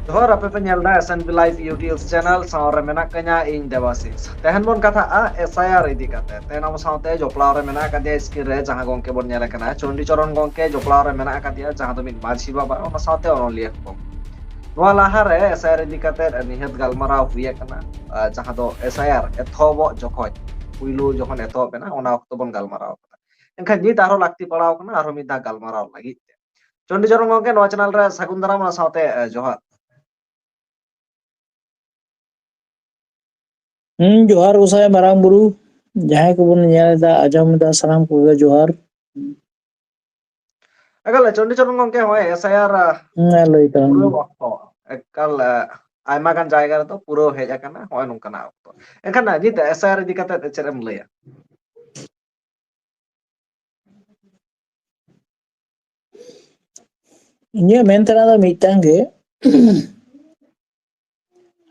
Johar ape pe nyelda SNB Live YouTube channel sawre menak kanya ing Devasis. Tehen bon kata a SIR idi kate. Tehen amo saute joplao re menak kadia screen re jaha gongke bon nyele kana Chondi Charan gongke joplao re menak kadia jaha do min majhi baba ona saute ono liek ko. Noa laha re SIR idi kate nihet galmarao huye kana jaha do SIR ethobo jokhoj puilu jokhon ethob bena ona okto bon galmarao kana. Enkhan nit aro lakti padao kana aro mid da galmarao lagi. Chondi Charan gongke noa channel re sagun daram ona saute johar. जोहार गोसाई मारांग बुरु जहां को बन ᱧᱮᱞ दा आजम दा सलाम को जोहार Ekal Chondi Charan gongke hoy SIR लई ता puro waktu ekal aima kan jayga re to puro hej akana hoy nungkana okto enkhan nit SIR idi kate chere em laya इnye मेंतना दा मिटांग गे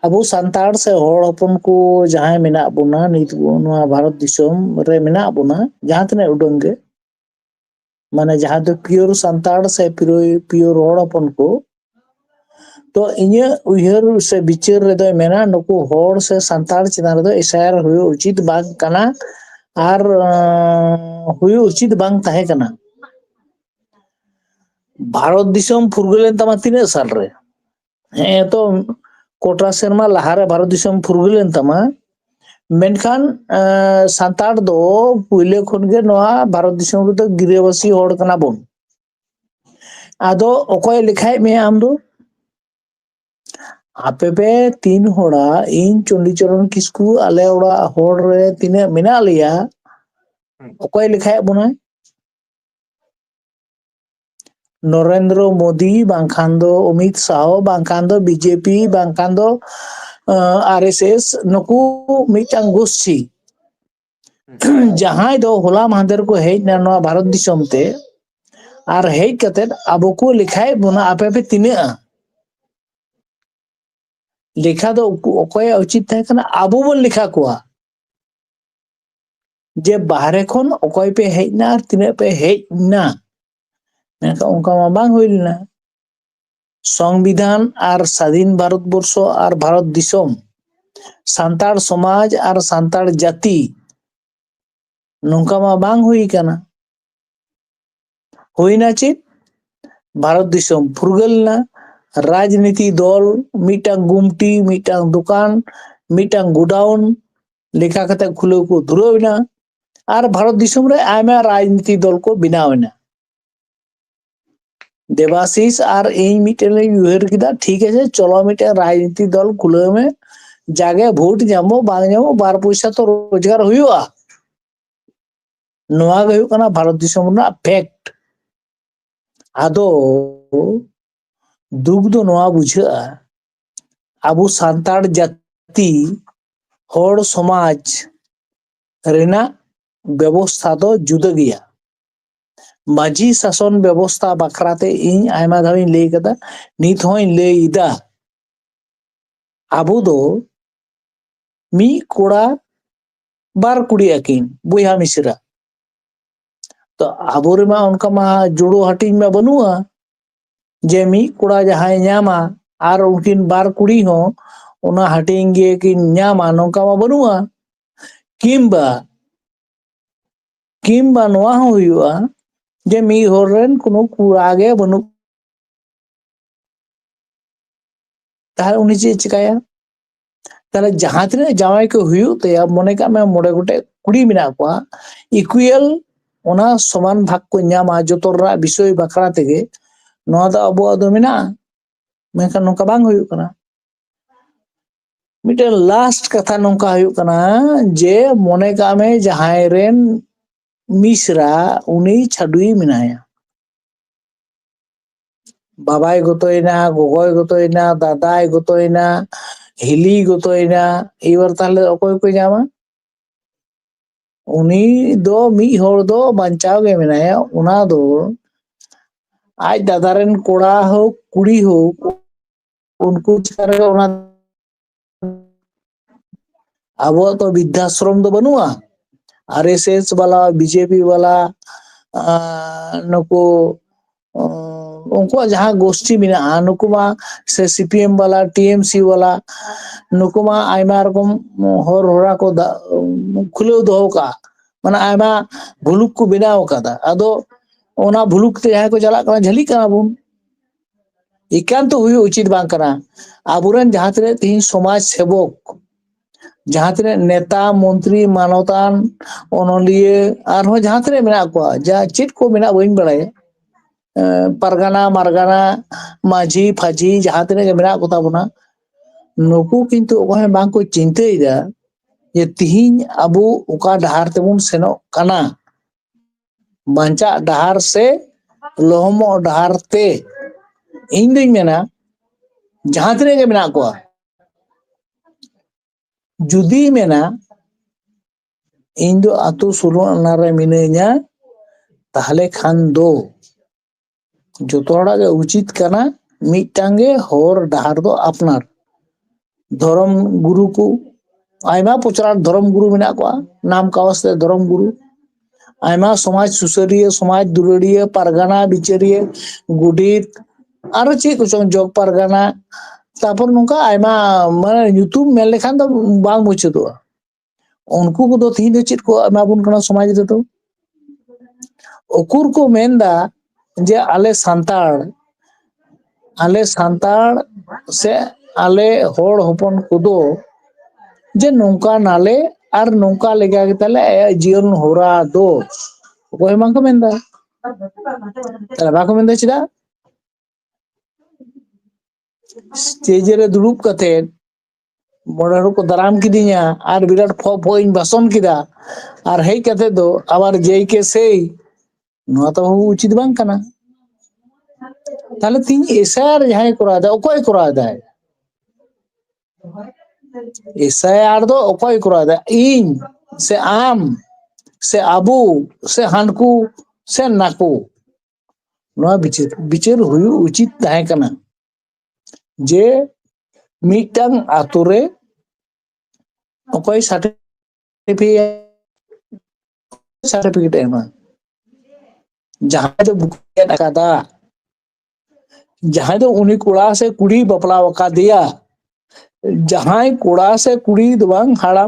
अबो संताड़ से होड़ अपन को जहां मेना बुना नित नोआ भारत दिसोम रे मेना बुना जहां तने उडंग गे माने जहां दो प्योर संताड़ से प्योर होड़ अपन को तो इnye उयहर से बिचार रे दो मेना नुको होड़ से संताड़ चिना रे दो एसआर हुयो उचित बाग कना आर हुयो उचित बांग ताहे कना भारत दिसोम फुरगुलेन तमा तीने साल रे तो कोटा सेरमा लहारे भारत दिसोम फुरगुलेन तमा मेनखान संताड़ दो पुइले खन गे नोआ भारत दिसोम रे दो गिरेवासी होड़ कना बोन आदो ओकोय लिखाय मे आम दो आपे पे तीन होड़ा इन चंडीचरण किस्कू आले ओड़ा होड़ रे तीने मेना लिया ओकोय लिखाय बोना नरेंद्र मोदी बांखान दो अमित शाह बांखान दो बीजेपी बांखान दो आरएसएस नुकू मिटांग गोष्ठी जहां दो होला माहदेर को हेज ना भारत दिसोम ते आर हेज कते अबो को लिखाय बोना आपे पे तीने लिखा दो ओकोय उचित थाय कना आबो बन लिखा कोआ जे बाहरे खन ओकोय पे हेज ना तीने पे हेज ना मेनका उनका मा बांग होइलना संविधान आर स्वाधीन भारत वर्ष आर भारत दिसोम संताड़ समाज आर संताड़ जाति नोंका मा बांग हुई कना होइना चित भारत दिसोम फुरगलना राजनीति दल मिटांग गुमटी मिटांग दुकान मिटांग गोडाउन लेखा कते खुले को धुरवना आर भारत दिसोम रे आयमा राजनीति दल को बनावना देवाशीष आर इन मिटेन उहर किदा ठीक है चलो मिटे राजनीति दल खुले में जागे वोट जामो बांग जामो बार पैसा तो रोजगार हुआ नोआ गे हुयो कना भारत दिसोम ना फैक्ट आदो दुख दो नोआ बुझा अबो संताड़ जाति होड़ समाज रेना व्यवस्था दो जुदा गया माझी शासन व्यवस्था बखराते इन आयमा धावी ले कदा नित होय ले इदा आबो दो मी कोड़ा बार कुड़ी अकिन बुया मिश्रा तो आबो रे मा उनका मा जुड़ो हटिंग में बनुआ जे मी कोड़ा जहां न्यामा आर उनकिन बार कुड़ी हो उना हटिंग गे कि न्यामा नोंका मा बनुआ किम्बा नोआ हो हुआ जे मी होरेन कोनो कुआगे बनु ताहले उनी चे चिकाया ताहले जहां तिना जावाई को हुयो ते मने का में मोड़े गोटे कुड़ी मिना को इक्वल ओना समान भाग को न्यामा जोतोरा विषय बखरा तेगे नोआ दा अबो अदो मिना मेका नोका बांग हुयो कना मिटे लास्ट कथा नोका हुयो कना जे मने का में जहां रेन मिश्रा उनी छाडुई मिनाया बाबाई गतोइना गोगोय गतोइना दादाई गतोइना हिली गतोइना एबार ताहले अकोय को जामा उनी दो मी होड़ दो बंचाव गे मिनाया उना दो आज दादारेन कोड़ा हो कुड़ी हो उनको चारे उना अबो तो वृद्धाश्रम दो बनुआ आरएसएस वाला बीजेपी वाला नको उनको जहाँ गोष्ठी मेना नुकुमा से सीपीएम वाला टीएमसी वाला नुकुमा आयमा रकम हर होरा को खुले दो का माने आयमा भुलुक को बनाव कादा आदो ओना भुलुक ते जहाँ को चला कना झली कना बुन इकान तो हुई उचित बांग कना आबुरन जहाँ तने तीन समाज सेवक जहाँ तने नेता मंत्री मानवतान ओनोलिए आरो जहाँ तने मेना को जा चिट को मेना बइन बड़ाय परगना मारगना माझी फाजी जहाँ तने मेना को ताबना नुकु किंतु ओहे बांग को चिंते इदा ये तीन अबु उका डहार तेबुन सेनो कना बांचा डहार से लोहमो डहार ते इन दिन मेना जहाँ तने के मेना को जुदी मेना इन दो आतु सुलो नारे मिने냐 ताहले खान दो जोतोड़ा के उचित कना मिटांगे होर डहार दो अपनार धर्म गुरु को आयमा पुचरा धर्म गुरु मेना को नाम कावस्ते धर्म गुरु आयमा समाज सुसरिय समाज दुरड़िय परगना बिचरिय गुडित आरो चे कुछ जोग परगना तापर नुका आयमा माने यूट्यूब मेल लेखान दो बांग मुचदो उनको को दो तीन चित को एमाबुन कना समाज रे तो ओकुर को मेंदा जे आले सांताड़ से आले होड़ होपन कुदो जे नौका नाले और नौका लेगा के तले जीवन होरा दो कोई मांग को मेंदा तले बाको मेंदा चिदा स्टेज रे दुड़ुब कते मोड़ारू को दराम किदिया और विराट फो इन भाषण किदा और हेई कते दो आबार जेई के सेई नोआ तो उचित बांग कना ताले तीन एसआर जहां करा दा ओकोय करा दा एसआर दो ओकोय करा दा इन से आम से आबू से हानकू से नाकू नोआ बिचार हुई उचित ताहे कना जे मिटांग आतुरे ओकोय सर्टिफिकेट एमा जहां जो बुकिया नकादा जहां जो उन्हीं कोड़ा से कुड़ी बपला वका दिया जहां कोड़ा से कुड़ी दुबांग हाड़ा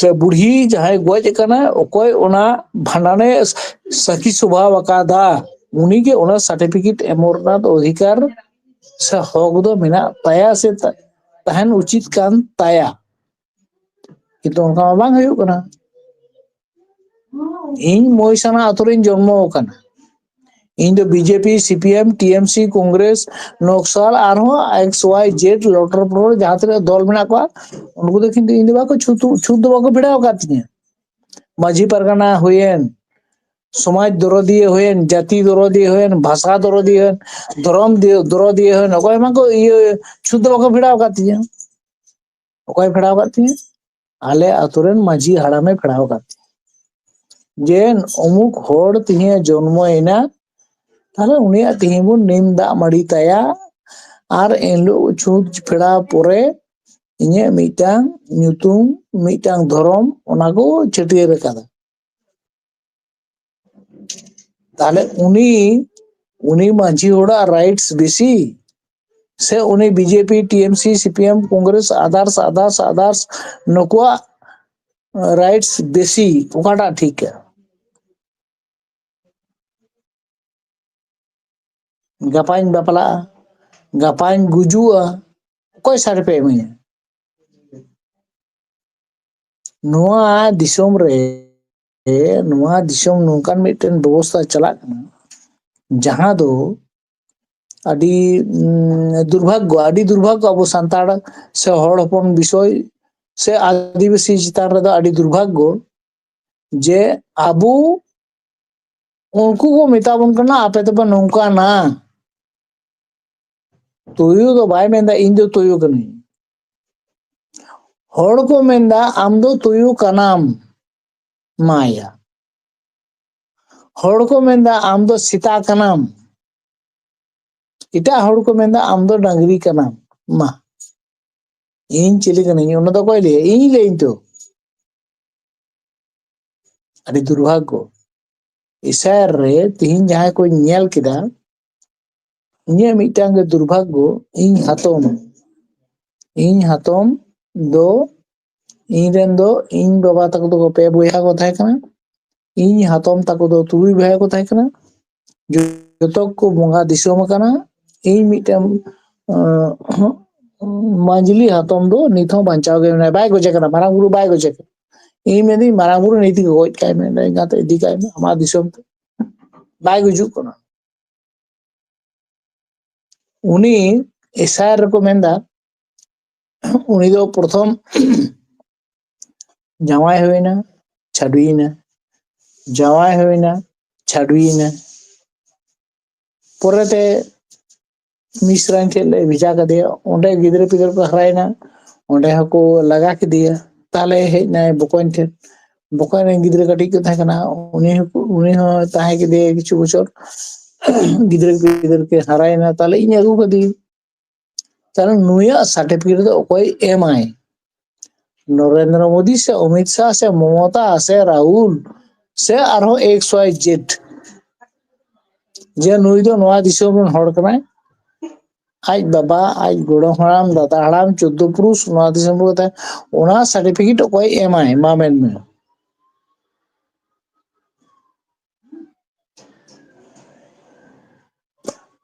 से बुढ़ी जहां गोज कना ओकोय ओना भांडाने सखी स्वभाव वकादा उन्हीं के ओना सर्टिफिकेट एमोरनाथ अधिकार से हक दो मेना ताया से तहन उचित कान ताया किंतु उनका बांग हुयु कना इन मोइसाना आतुरिन जन्म कना इन दो बीजेपी सीपीएम टीएमसी कांग्रेस नक्सल आरो एक्स वाई जेड लटर प्रोर जहां तरे दल मेना को उनको दो किंतु इन दो बाको छुद दो बाको भिड़ाव कातिया माझी परगना हुएन समाज दरदी हुएन जाति दरदी हुएन भाषा दरदी हुएन धर्म दरदी हुएन ओकोय माको ये छुद दो बाको भिड़ाव कातिया ओकोय भिड़ाव कातिया आले आतुरेन माझी हाड़ामे भिड़ाव कातिया जे अमुक होड़ तिहे जन्म एना ताले उनिया तिहिबुन निम दा मड़ी ताया और एलो छूट फेड़ा पोरे इnye मिटांग न्यूतुम मिटांग धर्म ओना को छटियर कादा ताले उनी माझी होड़ा राइट्स बेसी से उनी बीजेपी टीएमसी सीपीएम कांग्रेस आदर्श नकुआ राइट्स बेसी ओकाटा ठीक है गापाइन बापला गापाइन गुजुआ कोई सारे पे में नोआ दिसोम रे नोआ दिसोम नोकान मिटन व्यवस्था चला जहां दो अडी दुर्भाग्य अब सांताड़ से हड़ हपन विषय से आदिवासी चितान रे अडी दुर्भाग्य जे आबू उनको को मेताबन करना आपे तो नौका ना तुयु तो बाय मेंदा इन दो तुयु कनी हड़ को मेंदा आम दो तुयु कनाम माया हड़ को मेंदा आम दो सीता कनाम इटा हड़ को मेंदा आम दो डंगरी कनाम मा इन चिली कनी उन दो कोई ले इन ले इन तो अड़ी दुर्भाग्य इशार रे तीन जहां को नेल किदा ᱤᱧᱟᱹᱜ ᱢᱤᱫᱴᱟᱝ ᱜᱮ ᱫᱩᱨᱵᱷᱟᱜᱽᱜᱚ ᱤᱧ ᱦᱟᱛᱚᱢ ᱫᱚ ᱤᱧ ᱨᱮᱱ ᱫᱚ ᱤᱧ ᱵᱟᱵᱟ ᱛᱟᱠᱚ ᱫᱚ 2 ᱵᱚᱭᱦᱟ ᱠᱚ ᱛᱟᱦᱮᱸ ᱠᱟᱱᱟ ᱤᱧ ᱦᱟᱛᱚᱢ ᱛᱟᱠᱚ ᱫᱚ 3 ᱵᱚᱭᱦᱟ ᱠᱚ ᱛᱟᱦᱮᱸ ᱠᱟᱱᱟ ᱡᱚᱛᱚ ko ᱵᱚᱸᱜᱟ ᱫᱤᱥᱚᱢ akana ᱤᱧ ᱢᱤᱫᱴᱟᱝ ᱢᱟᱹᱡᱞᱤ ᱦᱟᱛᱚᱢ ᱫᱚ ᱱᱤᱛ ᱦᱚᱸ ᱵᱟᱧᱪᱟᱣ ᱜᱮ ᱢᱮᱱᱟᱭᱟ ᱵᱟᱭ ᱜᱚᱡᱮ ᱠᱟᱱᱟ ᱢᱟᱨᱟᱝ ᱵᱩᱨᱩ ᱵᱟᱭ ᱜᱚᱡᱮ ᱠᱟᱱᱟ ᱤᱧ ᱢᱮᱱᱫᱟᱹᱧ ᱢᱟᱨᱟᱝ ᱵᱩᱨᱩ ᱱᱤᱛ ᱜᱮ ᱜᱚᱡ ᱠᱟᱭ ᱢᱮ ᱮᱸᱜᱟᱛᱮ ᱤᱫᱤ ᱠᱟᱭ ᱢᱮ ᱟᱢᱟᱜ ᱫᱤᱥᱚᱢ ᱛᱮ ᱵᱟᱭ ᱜᱩᱡᱩᱜ ᱠᱟᱱᱟ ᱩᱱᱤ SIR ᱨᱮᱠᱚ ᱢᱮᱱᱫᱟ ᱩᱱᱤ ᱫᱚ ᱯᱨᱚᱛᱷᱚᱢ ᱡᱟᱶᱟᱭ ᱦᱩᱭᱱᱟ ᱪᱷᱟᱰᱣᱤᱭᱮᱱᱟ ᱡᱟᱶᱟᱭ ᱦᱩᱭᱱᱟ ᱪᱷᱟᱰᱣᱤᱭᱮᱱᱟ ᱯᱚᱨᱮᱛᱮ ᱢᱤᱥᱨᱟᱧ ᱴᱷᱮᱡ ᱞᱮ ᱵᱷᱮᱡᱟ ᱠᱟᱫᱮᱭᱟ ᱚᱸᱰᱮ ᱜᱤᱫᱽᱨᱟᱹ ᱯᱤᱫᱽᱨᱟᱹ ᱠᱚ ᱦᱟᱨᱟᱭᱮᱱᱟ ᱚᱸᱰᱮ ᱦᱚᱸᱠᱚ ᱞᱟᱜᱟ ᱠᱮᱫᱮᱭᱟ ᱛᱟᱦᱞᱮ ᱦᱮᱡ ᱱᱟᱭ ᱵᱚᱠᱚᱧ ᱴᱷᱮᱱ ᱵᱚᱠᱚᱧ ᱨᱮᱱ ᱜᱤᱫᱽᱨᱟᱹ ᱠᱟᱹᱴᱤᱡ ᱠᱚ ᱛᱟᱦᱮᱸ ᱠᱟᱱᱟ ᱩᱱᱤ ᱦᱚᱸ ᱛᱟᱦᱮᱸ ᱠᱮᱫᱮᱭᱟ ᱠᱤᱪᱷᱩ ᱵᱚᱪᱷᱚᱨ ᱜᱤᱫᱽᱨᱟᱹ ᱯᱤᱫᱽᱨᱟᱹ ᱠᱚ ᱦᱟᱨᱟᱭᱮᱱᱟ ᱛᱟᱦᱞᱮ ᱤᱧ ᱟᱹᱜᱩ ᱠᱟᱫᱮᱭᱟᱹᱧ ᱛᱟᱦᱞᱮ ᱱᱩᱭᱟᱜ ᱥᱟᱨᱴᱤᱯᱷᱤᱠᱮᱴ ᱫᱚ ᱚᱠᱚᱭ ᱮᱢᱟᱭ नरेंद्र मोदी से अमित शाह से ममता से राहुल से आरो XYZ जे नुई दो नवा दिसोम रन हड़ कनाय आज बाबा आज गोड़ो हराम दादा हराम 14 पुरुष नवा दिसोम को ओना सर्टिफिकेट अकॉय एमआई मा मेन में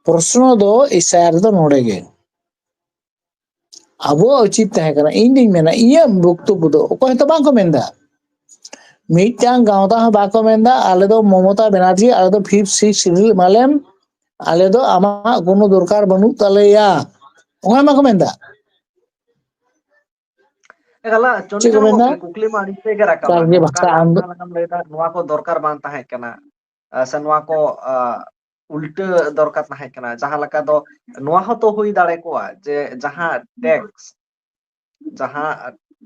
प्रश्न दो SIR दो नोडे गे ᱟᱵᱚ ᱩᱪᱤᱛ ᱛᱟᱦᱮᱸ ᱠᱟᱱᱟ ᱤᱧ ᱫᱩᱧ ᱢᱮᱱᱟ ᱤᱧᱟᱹᱜ ᱵᱚᱠᱛᱚᱵᱵᱚ ᱫᱚ ᱚᱠᱚᱭ ᱦᱚᱸᱛᱚ ᱵᱟᱝᱠᱚ ᱢᱮᱱᱫᱟ ᱢᱤᱫᱴᱟᱝ ᱜᱟᱶᱛᱟ ᱦᱚᱸ ᱵᱟᱠᱚ ᱢᱮᱱᱫᱟ ᱟᱞᱮ ᱫᱚ ᱢᱚᱢᱚᱛᱟ ᱵᱮᱱᱟᱨᱡᱤ ᱟᱞᱮ ᱫᱚ 5th 6th ᱥᱤᱰᱩᱞ ᱮᱢᱟᱞᱮᱢ ᱟᱞᱮ ᱫᱚ ᱟᱢᱟᱜ ᱠᱳᱱᱳ ᱫᱚᱨᱠᱟর ᱵᱟᱹᱱᱩᱜ ᱛᱟᱞᱮᱭᱟ ᱚᱱᱟ ᱢᱟᱠᱚ ᱢᱮᱱᱫᱟ ᱮᱜᱟᱞᱟ ᱪᱚᱱᱰᱤ ᱪᱮᱫ ᱠᱚ ᱪᱚᱨᱚᱱ ᱢᱮᱱᱫᱟ ᱜᱚᱝᱠᱮ ᱠᱩᱠᱞᱤ ᱢᱟ ᱟᱹᱰᱤ ᱛᱮᱜᱮ ᱨᱟᱠᱟᱵᱟ ᱡᱟᱜᱮ ᱱᱚᱝᱠᱟ ᱵᱷᱟᱥᱟ ᱟᱢ ᱟᱢ ᱫᱚ ᱡᱟᱦᱟᱸ ᱞᱮᱠᱟᱢ ᱞᱟᱹᱭᱫᱟ ᱱᱚᱣᱟ ᱠᱚ ᱫᱚᱨᱠᱟর ᱵᱟᱝ ᱛᱟᱦᱮᱸ ᱠᱟᱱᱟ ᱥᱮ ᱱᱚᱣᱟ ᱠᱚ उल्टे दरकार तहां कना जहां लका दो नोआ हतो हुई दाड़े कोआ जे जहां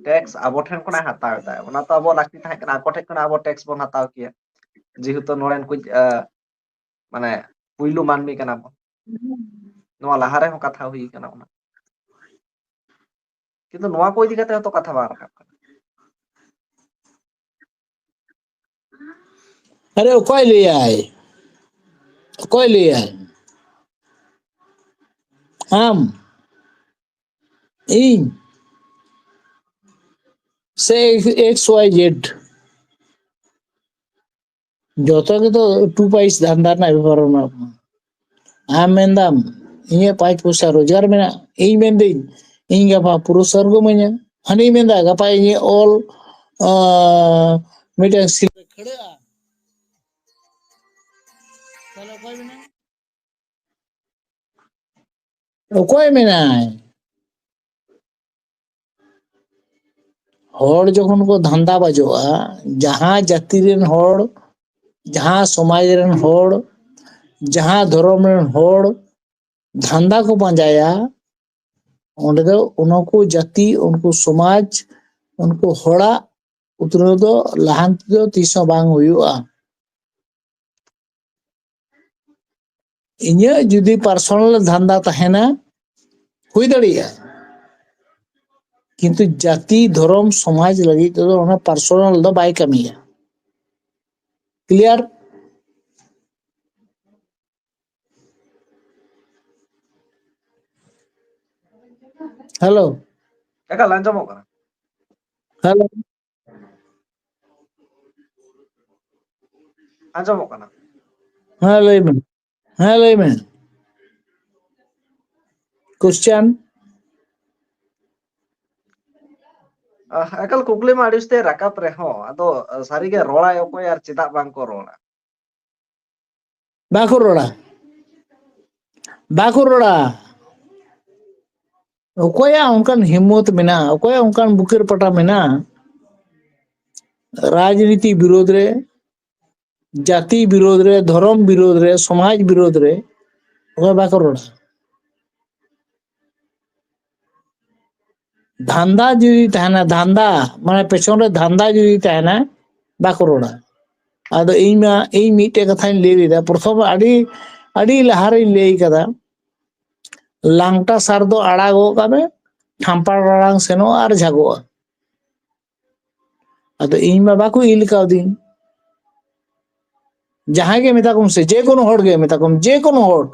टैक्स आबो ठेन कोना हताव दा ओना तो आबो लाक्ति तहां कना आको ठेन कोना आबो टैक्स बोन हताव किया जेहेतु नोरेन कुछ माने पुइलु मानमी कना बो नोआ लहारे हो कथा हुई कना ओना किंतु नोआ को इदि कते तो कथा बा रखा अरे कोई ले आए आम इन से XYZ जोतो के तो 2 पैस धंधा ना बेपार ना आम मेंदाम इnye 5 पैसा रोजगार मेना इन मेंदिन इन गपा पुरस्कार को मenya हनी मेंदा गपा इnye ऑल मीटिंग सिल खड़ेआ चलो कोई मेनाय हर जखन को धंधा बाजोआ जहां जाति रेन हर जहां समाज रेन हर जहां धर्म रेन हर धंधा को पांजाया ओंडे दो उनको जाति उनको समाज उनको हड़ा उतरो दो लहांत दो तीसो बांग हुयुआ इन्या जुदी पर्सनल धंधा तहेना हुई दड़िया किंतु जाति धर्म समाज लगी तो ओना पर्सनल दो बाय कमिया क्लियर हेलो एका लांजमो कना हेलो आंजमो कना हाँ लई में क्वेश्चन एकल कुकली मा अडिस्ते राकाप रे हो अदो सारी के रोड़ा ओको यार चिदा बांग को रोड़ा बाको रोड़ा ओकोया उनकान हिम्मत मेना ओकोया उनकान बुकेर पटा मेना राजनीति विरोध रे जाति विरोध रे धर्म विरोध रे समाज विरोध रे ओकोया बाको रोड़ा धंधा जुदी तहना धंधा माने पेछन रे धंधा जुदी तहना बाको रोड़ा आदो इन मीटे कथाइन लई लेदा प्रथम अड़ी लहारे लई कदा लांगटा सार दो आड़ागो काबे ठाम्पाड़ रांग सेनो आर झागोआ अदो इन मा बाको इल काउदिन जहां के मेता को से जे कोनो हड़ गे मेता को जे कोनो हड़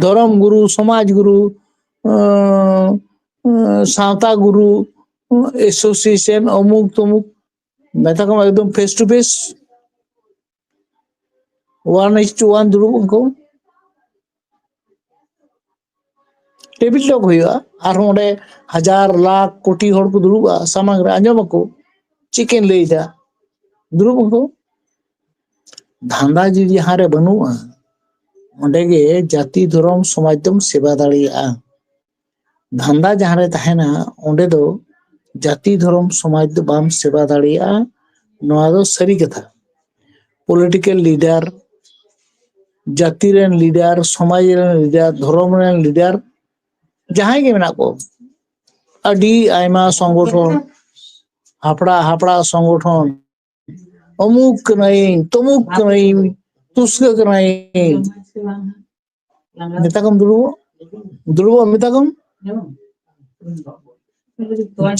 धर्म गुरु समाज गुरु सावता गुरु एसोसिएशन अमुक तमुक मेता को एकदम फेस टू फेस 1:1 दुरुब उनको टेबिल टॉक हुआ और ओंडे हजार लाख कोटी हड़ को दुरुबा सामांग रे आंजम को चिकन लेदा दुरुब उनको धांदा जी जहां रे बनुआ ओंडे गे जाति धर्म समाज दम सेवा दाड़िया धांदा जहां रे तहना ओंडे दो जाति धर्म समाज दो बाम सेवा दाड़िया नोआ दो सरी कथा पॉलिटिकल लीडर जाति रेन लीडर समाज रेन लीडर धर्म रेन लीडर जहां के मेना को अडी आयमा संगठन हापड़ा हापड़ा संगठन अमुक नहीं तमुक नहीं तुस्क नहीं मेता कम दुरुबो दुरुबो मेता कम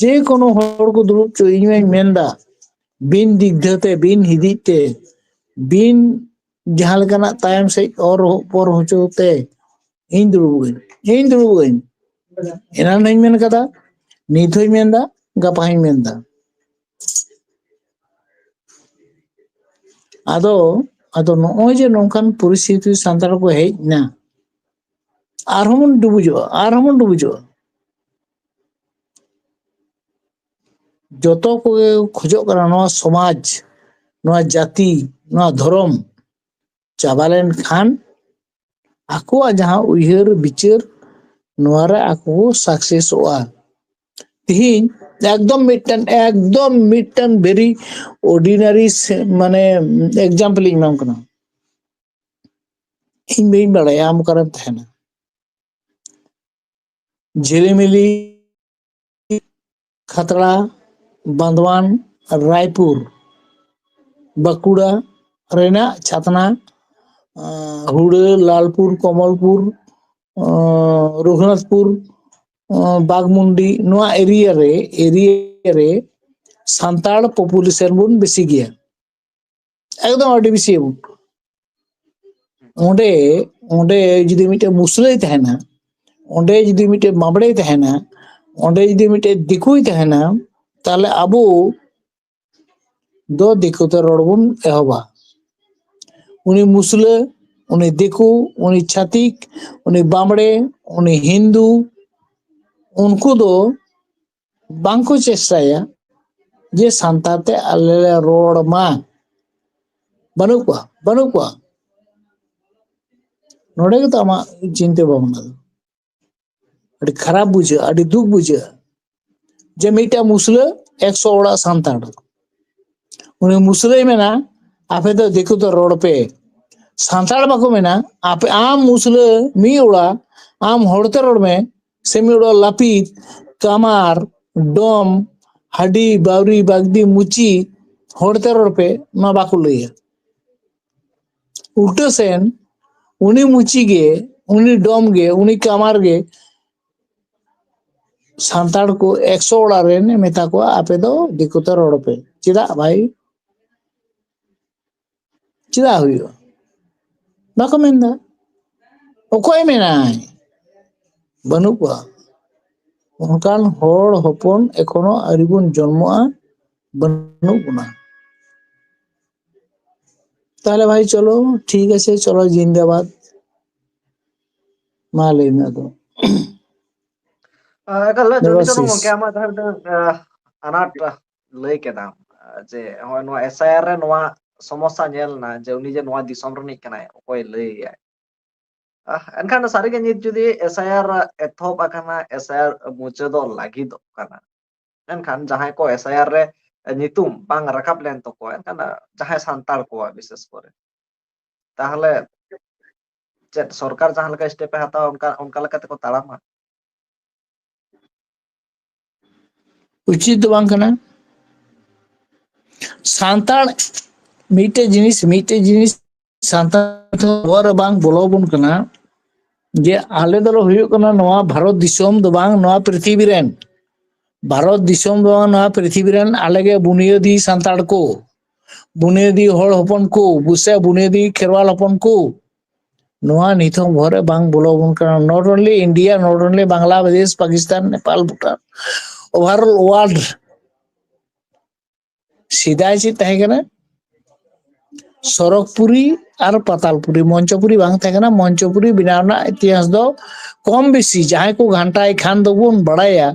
जे कोनो हड़ को दुरुब चो इᱧ मेनदा बिन दिग्धते बिन हिदिते बिन जहां लेकाना तायम से और पर होचोते इन दुरुब गई एना नहीं मेन कदा नित होई मेनदा गपा ही मेनदा आदो आदो नोय जे नोंकान परिस्थिति सांतार को हेज ना आरहमन डुबुजो जतो को खोजो करा नोआ समाज नोआ जाति नोआ धर्म चाबालेन खान आको जहां उयहर बिचार नोआरे आको सक्सेस होआ तीन एकदम मिटन वेरी ऑर्डिनरी माने एग्जांपल इन माम कना इन बेइन बड़ाया आम करम तहना झिलीमिली खतरा बांदवान रायपुर बाकुड़ा रेना छातना हुड़े लालपुर कमलपुर रघुनाथपुर बागमुंडी नोआ एरिया रे सांताड़ पॉपुलेशन बुन बेसी गया एकदम अड़ी बेसी ओंडे ओंडे जुदी मिटे मुसले तहना ओंडे जुदी मिटे माबड़े तहना ओंडे जुदी मिटे दिकुई तहना ताले अबो दो दिकुते रोडबुन एहबा उनी मुसले उनी दिकु उनी छातिक उनी बामड़े उनी हिंदू उनको दो बांको चेष्टाया जे सांताते अल्ले रोड मा बनुआ नोडे के तो आमा चिंते भावना अड़ी खराब बुझे अड़ी दुख बुझे जे मिटा मुसले 100 ओड़ा सांताड़ उनी मुसले में ना आपे तो देखो तो रोड पे सांताड़ बाको में ना आपे आम मुसले मी ओड़ा आम होड़ते रोड में सेमिड़ो लापीत कामार डोम हडी बावरी बागदी मुची होड़ते रोड पे ना बाको लइया उल्टो सेन उनी मुची गे उनी डोम गे उनी कामार गे सांताड़ को 100 ओड़ा रेन मेता को आपे दो दिकुते रोड पे चिदा भाई चिदा हुयो बाको मेंदा ओकोय मेनाय बनुआ उनकान होड़ होपन एखोनो अरिबुन जन्मआ बनुना ताहले भाई चलो ठीक है चलो जिंदाबाद मा लेना दो एकल जोनी चोनो गंके आमा जहां अनाट लय केदाम जे होय नो एसआईआर रे नोआ समस्या नेल ना जे उनी जे नोआ दिसम रनी कनाय ओकोय लय या एनखान सारी के नित जुदी एसआईआर एथोप आकाना एसआईआर मुचादो लागिद काना एनखान जहां को एसआईआर रे नितुम बांग रकाब लेन तो को एनखान जहां सांताड़ को विशेष करे ताहले चेत सरकार जहां लका स्टेप हाता उनका लका को ताड़ामा उचित बांग कना सांताड़ मीटे जिनिस सांताड़ वर बांग बोलोबुन कना जे आले दलो हुयो कना नोआ भारत दिसोम दो बांग नोआ पृथ्वी रेन भारत दिसोम दो नोआ पृथ्वी रेन आलेगे बुनियादी सांताड़ को बुनियादी हड़ हपन को बुसे बुनियादी खेरवाल हपन को नोआ निथों भरे बांग बोलो बन करना not only India not only Bangladesh Pakistan Nepal Bhutan overall world सीधा ची तहे कना सरकपुरी और पातालपुरी मंचपुरी बांग तहे कना मंचपुरी बिनावना इतिहास दो कम बेसी जहां को घंटा खान दो बन बड़ाया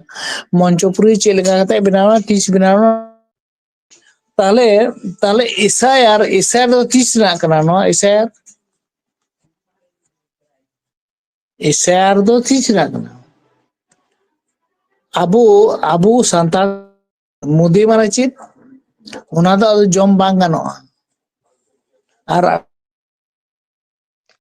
मंचपुरी चेलका कते बिनावना तीस बिनावना ताले ताले एसआईआर दो तीस ना कना नो एसआईआर दो तीस ना कना अबो अबो संताल मोदी माने चित उना दो जम बांग गानोआ और